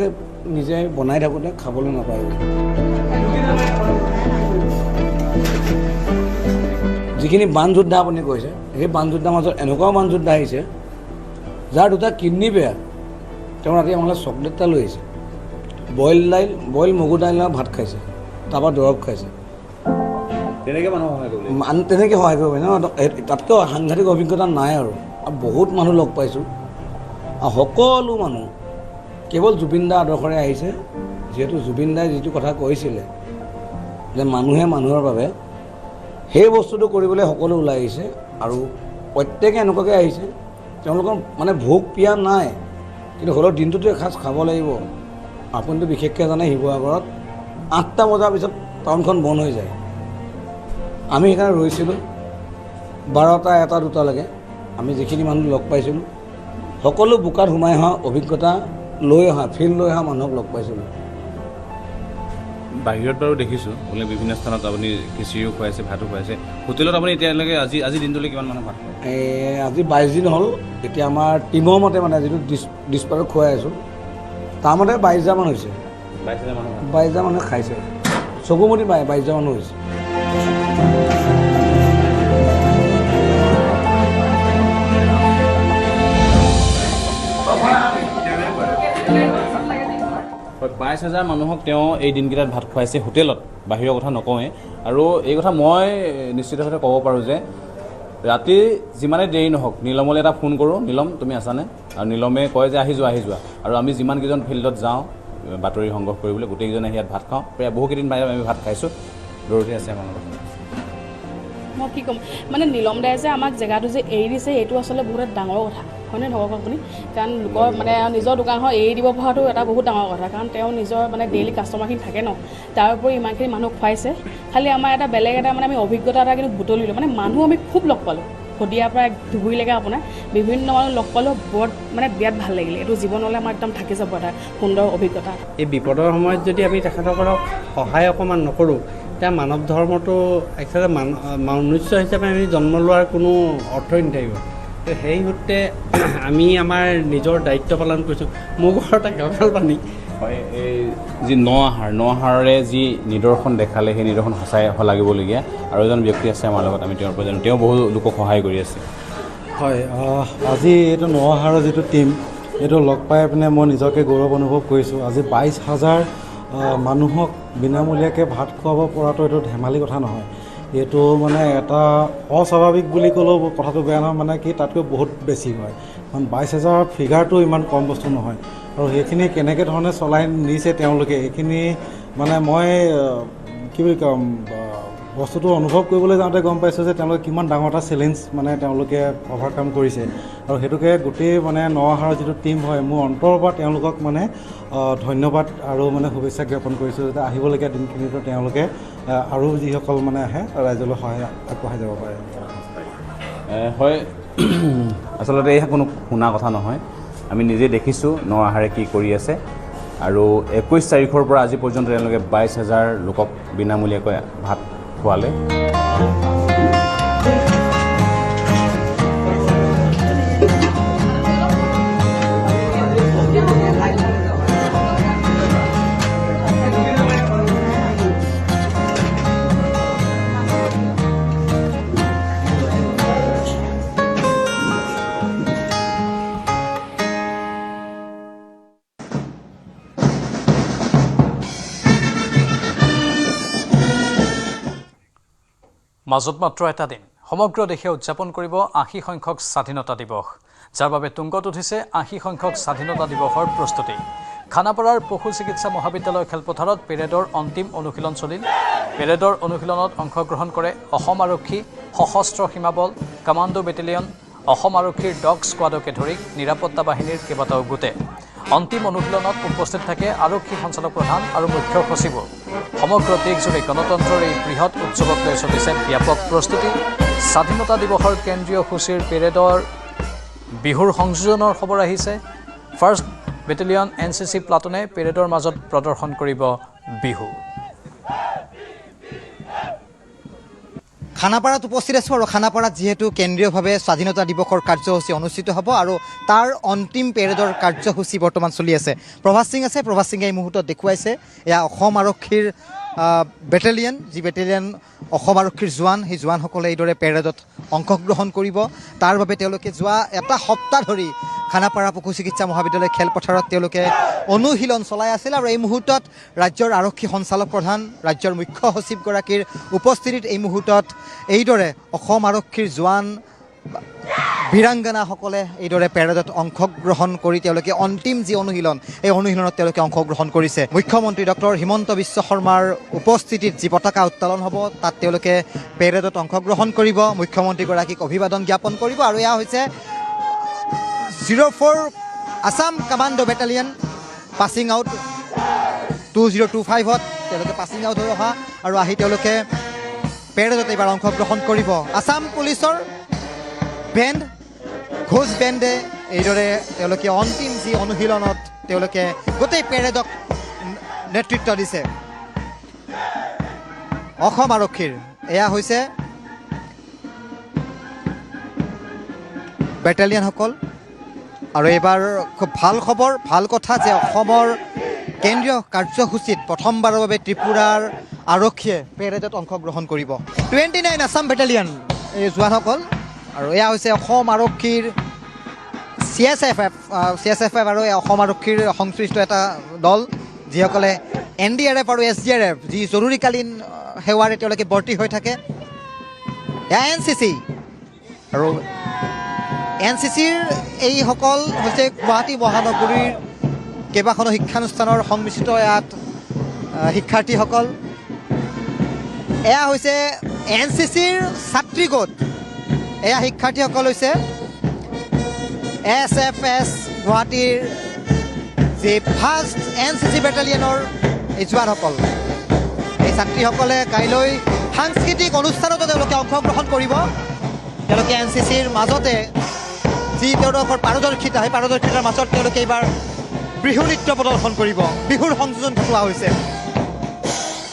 নিজে বনাই থাকোঁতে খাবলৈ নাপায় যিখিনি বান যোদ্ধা আপুনি কৈছে সেই বান যোদ্ধাৰ মাজত এনেকুৱাও বান যোদ্ধা আহিছে যাৰ দুটা কিডনী বেয়া তেওঁ ৰাতি আমালৈ চকলেট এটা লৈ আহিছে বইল মগু দাইলৰ ভাত খাইছে তাৰপৰা দৰৱ খাইছে তেনেকৈ মানুহ সহায় কৰিব তেনেকৈ সহায় কৰিব ন তাতকৈ সাংঘাতিক অভিজ্ঞতা নাই আৰু বহুত মানুহ লগ পাইছোঁ আৰু সকলো মানুহ কেৱল জুবিন দা আদৰ্শৰে আহিছে যিহেতু জুবিন দাই যিটো কথা কৈছিলে যে মানুহে মানুহৰ বাবে সেই বস্তুটো কৰিবলৈ সকলো ওলাই আহিছে আৰু প্ৰত্যেকে এনেকুৱাকৈ আহিছে তেওঁলোকৰ মানে ভোক পিয়া নাই কিন্তু হ'লেও দিনটোতো এসাঁজ খাব লাগিব আপুনিতো বিশেষকৈ জানে শিৱসাগৰত 8টা বজাৰ পিছত টাউনখন বন্ধ হৈ যায় আমি সেইকাৰণে ৰৈছিলোঁ 12টা 1টা 2টালৈকে আমি যিখিনি মানুহ লগ পাইছিলোঁ সকলো বোকাত সোমাই অহা অভিজ্ঞতা লৈ অহা ফিল্ড লৈ অহা মানুহক লগ পাইছিলোঁ বাহিৰত বাৰু দেখিছোঁ বোলে বিভিন্ন স্থানত আপুনি খিচিৰিও খুৱাইছে ভাতো খুৱাইছে হোটেলত আপুনি এতিয়ালৈকে আজি দিনটোলৈ কিমান মানুহ ভাত খায় আজি 22 দিন হ'ল এতিয়া আমাৰ টিমৰ মতে মানে যিটো ডিছপাৰত খুৱাই আছোঁ তাৰ মতে 22,000 মান হৈছে 22,000 মানুহে খাইছে চকুমুটি 22,000 মানুহ হৈছে হয় 22,000 মানুহক তেওঁ এই দিনকেইটাত ভাত খুৱাইছে হোটেলত বাহিৰৰ কথা নকওঁৱে আৰু এই কথা মই নিশ্চিতভাৱে ক'ব পাৰোঁ যে ৰাতি যিমানে দেৰি নহওক নীলমলৈ এটা ফোন কৰোঁ নীলম তুমি আছানে আৰু নীলমে কয় যে আহি যোৱা আৰু আমি যিমানকেইজন ফিল্ডত যাওঁ বাতৰি সংগ্ৰহ কৰিবলৈ গোটেইকেইজনে আহি ইয়াত ভাত খাওঁ প্ৰায় বহুকেইদিন বাহিৰত আমি ভাত খাইছোঁ দৌৰতে আছে আমাৰ লগত মই কি ক'ম মানে নীলম দাই যে আমাক জেগাটো যে এৰি দিছে এইটো আচলতে বহুত ডাঙৰ কথা হয়নে নকওক আপুনি কাৰণ লোকৰ মানে নিজৰ দোকানখন এৰি দিব পৰাটো এটা বহুত ডাঙৰ কথা কাৰণ তেওঁ নিজৰ মানে ডেইলি কাষ্টমাৰখিনি থাকে ন তাৰ উপৰি ইমানখিনি মানুহ খুৱাইছে খালি আমাৰ এটা বেলেগ এটা মানে আমি অভিজ্ঞতা এটা কিন্তু বুটলিলোঁ মানে মানুহ আমি খুব লগ পালোঁ শদিয়াৰ পৰা ধুবুৰীলৈকে আপোনাৰ বিভিন্ন মানুহ লগ পালোঁ বৰ মানে বিৰাট ভাল লাগিলে এইটো জীৱনলৈ আমাৰ একদম থাকি যাব এটা সুন্দৰ অভিজ্ঞতা এই বিপদৰ সময়ত যদি আমি তেখেতসকলক সহায় অকণমান নকৰোঁ তেতিয়া মানৱ ধৰ্মটো একচুৱেলি মনুষ্য হিচাপে আমি জন্ম লোৱাৰ কোনো অৰ্থই নাথাকিব তো সেই সূত্ৰে আমি আমাৰ নিজৰ দায়িত্ব পালন কৰিছোঁ মোৰ ঘৰত একেবাৰে পানী হয় এই যি ন আহাৰৰে যি নিদৰ্শন দেখালে সেই নিদৰ্শন সঁচাই লাগিবলগীয়া আৰু এজন ব্যক্তি আছে আমাৰ লগত আমি তেওঁৰ পৰা জানো তেওঁ বহু লোকক সহায় কৰি আছে হয় আজি এইটো ন আহাৰৰ যিটো টীম এইটো লগ পাই পিনে মই নিজকে গৌৰৱ অনুভৱ কৰিছোঁ আজি 22,000 মানুহক বিনামূলীয়াকৈ ভাত খুৱাব পৰাটো এইটো ধেমালি কথা নহয় এইটো মানে এটা অস্বাভাৱিক বুলি ক'লেও কথাটো বেয়া নহয় মানে কি তাতকৈ বহুত বেছি হয় কাৰণ 22,000 ফিগাৰটো ইমান কম বস্তু নহয় আৰু সেইখিনি কেনেকৈ ধৰণে চলাই নিছে তেওঁলোকে এইখিনি মানে মই কি বুলি ক'ম বস্তুটো অনুভৱ কৰিবলৈ যাওঁতে গম পাইছোঁ যে তেওঁলোকে কিমান ডাঙৰ এটা চেলেঞ্জ মানে তেওঁলোকে অভাৰকাম কৰিছে আৰু সেইটোকে গোটেই মানে ন আহাৰৰ যিটো টীম হয় মোৰ অন্তৰৰ পৰা তেওঁলোকক মানে ধন্যবাদ আৰু মানে শুভেচ্ছা জ্ঞাপন কৰিছোঁ যাতে আহিবলগীয়া দিনখিনিতো তেওঁলোকে আৰু যিসকল মানে আহে ৰাইজলৈ সহায় আগবঢ়াই যাব পাৰে হয় আচলতে এয়া কোনো শুনা কথা নহয় আমি নিজে দেখিছোঁ ন আহাৰে কি কৰি আছে আৰু 21 তাৰিখৰ পৰা আজি পৰ্যন্ত তেওঁলোকে 22,000 লোকক বিনামূলীয়াকৈ ভাত খোৱালে মাজত মাত্ৰ এটা দিন সমগ্ৰ দেশে উদযাপন কৰিব ৮০ সংখ্যক স্বাধীনতা দিৱস, যাৰ বাবে তুংগত উঠিছে ৮০ সংখ্যক স্বাধীনতা দিৱসৰ প্ৰস্তুতি। খানাপাৰাৰ পশু চিকিৎসা মহাবিদ্যালয় খেলপথাৰত পেৰেডৰ অন্তিম অনুশীলন চলিল। পেৰেডৰ অনুশীলনত অংশগ্ৰহণ কৰে অসম আৰক্ষী, সশস্ত্ৰ সীমাবল, কমাণ্ডো বেটেলিয়ন, অসম আৰক্ষীৰ ডগ স্কোৱাডকে ধৰি নিৰাপত্তা বাহিনীৰ কেইবাটাও গোটে। অন্তিম অনুশীলনত উপস্থিত থাকে আৰক্ষী সঞ্চালক প্ৰধান আৰু মুখ্য সচিবো। সমগ্ৰ দেশজুৰি গণতন্ত্ৰৰ এই বৃহৎ উৎসৱক লৈ চলিছে ব্যাপক প্ৰস্তুতি। স্বাধীনতা দিৱসৰ কেন্দ্ৰীয় সূচীৰ পেৰেডৰ বিহুৰ সংযোজনৰ খবৰ আহিছে। ফাৰ্ষ্ট বেটেলিয়ন NCC প্লাটুনে পেৰেডৰ মাজত প্ৰদৰ্শন কৰিব বিহু। খানাপাৰাত উপস্থিত আছোঁ আৰু খানাপাৰাত যিহেতু কেন্দ্ৰীয়ভাৱে স্বাধীনতা দিৱসৰ কাৰ্যসূচী অনুষ্ঠিত হ'ব আৰু তাৰ অন্তিম পেৰেডৰ কাৰ্যসূচী বৰ্তমান চলি আছে। প্ৰভাস সিং আছে, প্ৰভাস সিঙে এই মুহূৰ্তত দেখুৱাইছে এয়া অসম আৰক্ষীৰ বেটেলিয়ন, যি বেটেলিয়ন অসম আৰক্ষীৰ জোৱান, সেই জোৱানসকলে এইদৰে পেৰেডত অংশগ্ৰহণ কৰিব। তাৰ বাবে তেওঁলোকে যোৱা এটা সপ্তাহ ধৰি খানাপাৰা পশু চিকিৎসা মহাবিদ্যালয় খেলপথাৰত তেওঁলোকে অনুশীলন চলাই আছিল আৰু এই মুহূৰ্তত ৰাজ্যৰ আৰক্ষী সঞ্চালক প্ৰধান, ৰাজ্যৰ মুখ্য সচিবগৰাকীৰ উপস্থিতিত এই মুহূৰ্তত এইদৰে অসম আৰক্ষীৰ জোৱান বীৰাংগনাসকলে এইদৰে পেৰেডত অংশগ্ৰহণ কৰি তেওঁলোকে অন্তিম যি অনুশীলন, এই অনুশীলনত তেওঁলোকে অংশগ্ৰহণ কৰিছে। মুখ্যমন্ত্ৰী ডক্টৰ হিমন্ত বিশ্ব শৰ্মাৰ উপস্থিতিত যি পতাকা উত্তোলন হ'ব, তাত তেওঁলোকে পেৰেডত অংশগ্ৰহণ কৰিব, মুখ্যমন্ত্ৰীগৰাকীক অভিবাদন জ্ঞাপন কৰিব। আৰু এয়া হৈছে 04 Assam commando battalion passing out 2025-ত তেওঁলোকে পাছিং আউট হৈ অহা আৰু আহি তেওঁলোকে পেৰেডত এইবাৰ অংশগ্ৰহণ কৰিব। আছাম পুলিচৰ বেণ্ড, ঘোষ বেণ্ডে এইদৰে তেওঁলোকে অন্তিম যি অনুশীলনত তেওঁলোকে গোটেই পেৰেডক নেতৃত্ব দিছে। অসম আৰক্ষীৰ এয়া হৈছে বেটেলিয়নসকল। আৰু এইবাৰ খুব ভাল খবৰ, ভাল কথা যে অসমৰ কেন্দ্ৰীয় কাৰ্যসূচীত প্ৰথমবাৰৰ বাবে ত্ৰিপুৰাৰ আৰক্ষীয়ে পেৰেডত অংশগ্ৰহণ কৰিব। 29 আছাম বেটেলিয়ন এই জোৱানসকল। আৰু এয়া হৈছে অসম আৰক্ষীৰ CSFF আৰু অসম আৰক্ষীৰ সংশ্লিষ্ট এটা দল, যিসকলে NDRF আৰু SDRF যি জৰুৰীকালীন সেৱাৰে তেওঁলোকে ভৰ্তি হৈ থাকে। এয়া NCC আৰু NCCৰ এইসকল হৈছে গুৱাহাটী মহানগৰীৰ কেইবাখনো শিক্ষানুষ্ঠানৰ সংমিশ্ৰিত ইয়াত শিক্ষাৰ্থীসকল। এয়া হৈছে NCCৰ ছাত্ৰী গোট। এয়া শিক্ষাৰ্থীসকল হৈছে SFS গুৱাহাটীৰ যি ফাৰ্ষ্ট NCC বেটেলিয়নৰ এই জোৱানসকল। এই ছাত্ৰীসকলে কাইলৈ সাংস্কৃতিক অনুষ্ঠানতো তেওঁলোকে অংশগ্ৰহণ কৰিব। তেওঁলোকে NCCৰ মাজতে যি তেওঁলোকৰ পাৰদৰ্শিতা, সেই পাৰদৰ্শিতাৰ মাজত তেওঁলোকে এইবাৰ বিহু নৃত্য প্ৰদৰ্শন কৰিব। বিহুৰ সংযোজন ঘটোৱা হৈছে।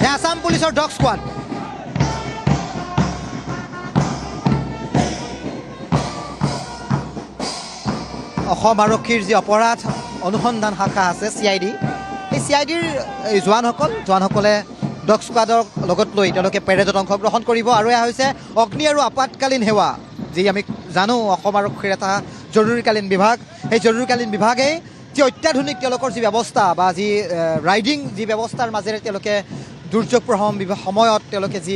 এয়া আছাম পুলিচৰ ডগ স্কোৱাড। অসম আৰক্ষীৰ যি অপৰাধ অনুসন্ধান শাখা আছে CID, এই CIDৰ এই জোৱানসকলে ডগ স্কোৱাডৰ লগত লৈ তেওঁলোকে পেৰেডত অংশগ্ৰহণ কৰিব। আৰু এয়া হৈছে অগ্নি আৰু আপাতকালীন সেৱা, যি আমি জানো অসম আৰক্ষীৰ এটা জৰুৰীকালীন বিভাগ। সেই জৰুৰীকালীন বিভাগে যি অত্যাধুনিক তেওঁলোকৰ যি ব্যৱস্থা বা যি ৰাইডিং যি ব্যৱস্থাৰ মাজেৰে তেওঁলোকে দুৰ্যোগ সময়ত তেওঁলোকে যি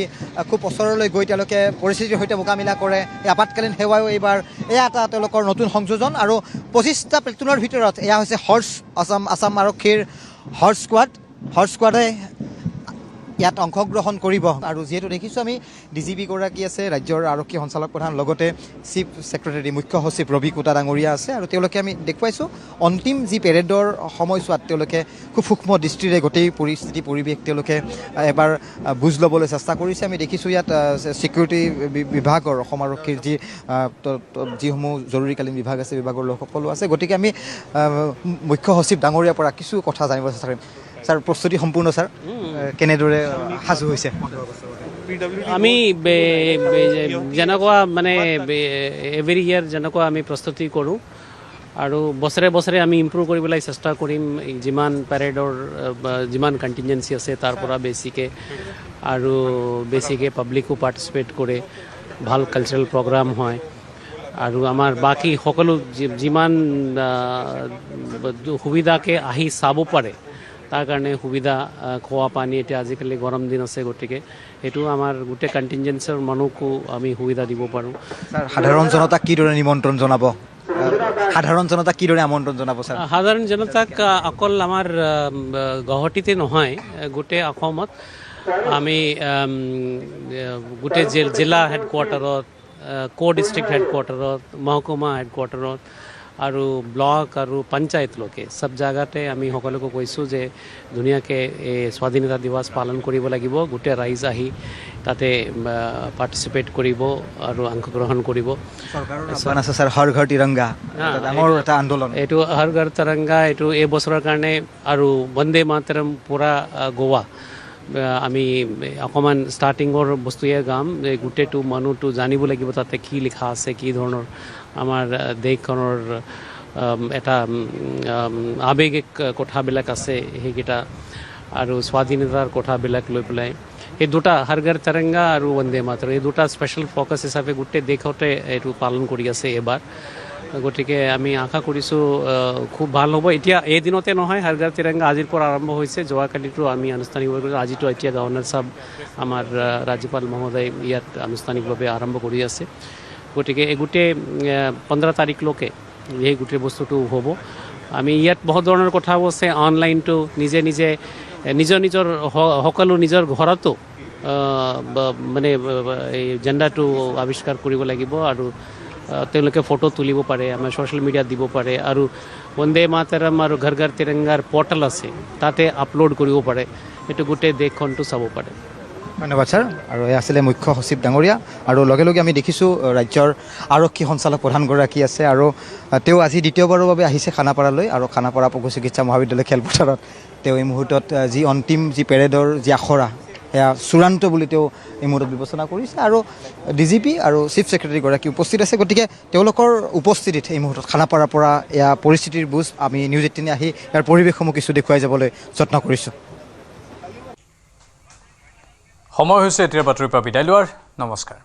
খুব ওচৰলৈ গৈ তেওঁলোকে পৰিস্থিতিৰ সৈতে মোকাবিলা কৰে। এই আপাতকালীন সেৱাও এইবাৰ এয়া এটা তেওঁলোকৰ নতুন সংযোজন। আৰু 25টা প্লেটুনৰ ভিতৰত এয়া হৈছে আছাম আৰক্ষীৰ হৰ্চ স্কোৱাডে ইয়াত অংশগ্ৰহণ কৰিব। আৰু যিহেতু দেখিছোঁ আমি DGP গৰাকী আছে, ৰাজ্যৰ আৰক্ষী সঞ্চালক প্ৰধান, লগতে চিফ ছেক্ৰেটাৰী মুখ্য সচিব ৰবি কোটা ডাঙৰীয়া আছে। আৰু তেওঁলোকে আমি দেখুৱাইছোঁ অন্তিম যি পেৰেডৰ সময়ছোৱাত তেওঁলোকে খুব সূক্ষ্ম দৃষ্টিৰে গোটেই পৰিস্থিতি পৰিৱেশ তেওঁলোকে এবাৰ বুজ ল'বলৈ চেষ্টা কৰিছে। আমি দেখিছোঁ ইয়াত ছিকিউৰিটি বিভাগৰ অসম আৰক্ষীৰ যিসমূহ জৰুৰীকালীন বিভাগ আছে, বিভাগৰ লোকসকলো আছে। গতিকে আমি মুখ্য সচিব ডাঙৰীয়াৰ পৰা কিছু কথা জানিব চেষ্টা কৰিম। ছাৰ, প্ৰস্তুতি সম্পূৰ্ণ ছাৰ, কেনেদৰে সাজু হৈছে? আমি যেনেকুৱা মানে এভৰি ইয়াৰ যেনেকুৱা আমি প্ৰস্তুতি কৰোঁ আৰু বছৰে বছৰে আমি ইম্প্ৰুভ কৰিবলৈ চেষ্টা কৰিম। যিমান পেৰেডৰ যিমান কণ্টিনজেঞ্চি আছে তাৰ পৰা বেছিকৈ পাব্লিকো পাৰ্টিচিপেট কৰে, ভাল কালচাৰেল প্ৰগ্ৰাম হয়। আৰু আমাৰ বাকী সকলো যিমান সুবিধাকৈ আহি চাব পাৰে তাৰ কাৰণে সুবিধা খোৱা পানী এতিয়া আজিকালি গৰম দিন আছে গতিকে সেইটো আমাৰ গোটেই কণ্টিনজেঞ্চৰ মানুহকো আমি সুবিধা দিব পাৰোঁ। ছাৰ সাধাৰণ জনতাক কিদৰে নিমন্ত্ৰণ জনাব, সাধাৰণ জনতাক কিদৰে আমন্ত্ৰণ জনাব ছাৰ? সাধাৰণ জনতাক অকল আমাৰ গুৱাহাটীতে নহয় গোটেই অসমত আমি গোটেই জিলা হেডকোৱাৰ্টাৰত, ডিষ্ট্ৰিক্ট হেডকোৱাৰ্টাৰত, মহকুমা হেডকোৱাৰ্টাৰত আৰু ব্লক আৰু পঞ্চায়তলৈকে চব জেগাতে আমি সকলোকে কৈছোঁ যে ধুনীয়াকৈ এই স্বাধীনতা দিৱস পালন কৰিব লাগিব। গোটেই ৰাইজ আহি তাতে পাৰ্টিচিপেট কৰিব আৰু অংশগ্ৰহণ কৰিব। আছে ছাৰ হৰ ঘৰ তিৰংগা, ডাঙৰ এটা আন্দোলন। এইটো হৰ ঘৰ তিৰংগা এইটো এই বছৰৰ কাৰণে আৰু বন্দে মাতৰম পূৰা গোৱা আমি অকণমান ষ্টাৰ্টিঙৰ বস্তুৱে গাম। গোটেইটো মানুহটো জানিব লাগিব তাতে কি লিখা আছে, কি ধৰণৰ আমাৰ দেশখনৰ এটা আৱেগিক কথাবিলাক আছে সেইকেইটা আৰু স্বাধীনতাৰ কথাবিলাক লৈ পেলাই এই দুটা হৰ ঘৰ তিৰংগা আৰু বন্দে মাতৰম এই দুটা স্পেচিয়েল ফ'কাছ হিচাপে গোটেই দেশতে এইটো পালন কৰি আছে এইবাৰ। গতিকে আমি আশা কৰিছোঁ খুব ভাল হ'ব। এতিয়া এই দিনতে নহয়, হৰ ঘৰ তিৰংগা আজিৰ পৰা আৰম্ভ হৈছে, যোৱাকালিতো আমি আনুষ্ঠানিকভাৱে কৰিছোঁ। আজিতো এতিয়া গভৰ্ণৰ চাহাব আমাৰ ৰাজ্যপাল মহোদয় ইয়াত আনুষ্ঠানিকভাৱে আৰম্ভ কৰি আছে। গতিকে এই গোটেই 15 তাৰিখলৈকে এই গোটেই বস্তুটো হ'ব। আমি ইয়াত বহুত ধৰণৰ কথাও আছে। অনলাইনটো নিজে নিজৰ সকলো নিজৰ ঘৰতো মানে এই জেণ্ডাৰটো আৱিষ্কাৰ কৰিব লাগিব আৰু তেওঁলোকে ফটো তুলিব পাৰে, আমাৰ ছ'চিয়েল মিডিয়াত দিব পাৰে আৰু বন্দে মাতৰম আৰু ঘৰ ঘৰ তিৰংগাৰ পৰ্টেল আছে তাতে আপলোড কৰিব পাৰে, সেইটো গোটেই দেশখনটো চাব পাৰে। ধন্যবাদ ছাৰ। আৰু এয়া আছিলে মুখ্য সচিব ডাঙৰীয়া। আৰু লগে লগে আমি দেখিছোঁ ৰাজ্যৰ আৰক্ষী সঞ্চালক প্ৰধানগৰাকী আছে আৰু তেওঁ আজি দ্বিতীয়বাৰৰ বাবে আহিছে খানাপাৰালৈ আৰু খানাপাৰা পশু চিকিৎসা মহাবিদ্যালয় খেলপথাৰত তেওঁ এই মুহূৰ্তত যি অন্তিম যি পেৰেডৰ যি আখৰা সেয়া চূড়ান্ত বুলি তেওঁ এই মুহূৰ্তত বিবেচনা কৰিছে আৰু DGP আৰু চিফ ছেক্ৰেটাৰীগৰাকী উপস্থিত আছে। গতিকে তেওঁলোকৰ উপস্থিতিত এই মুহূৰ্তত খানাপাৰাৰ পৰা এয়া পৰিস্থিতিৰ বুজ আমি নিউজ 18 আহি ইয়াৰ পৰিৱেশসমূহ কিছু দেখুৱাই যাবলৈ যত্ন কৰিছোঁ। সময় হৈছে এতিয়া বাতৰিৰ পৰা বিদায় লোৱাৰ। নমস্কাৰ।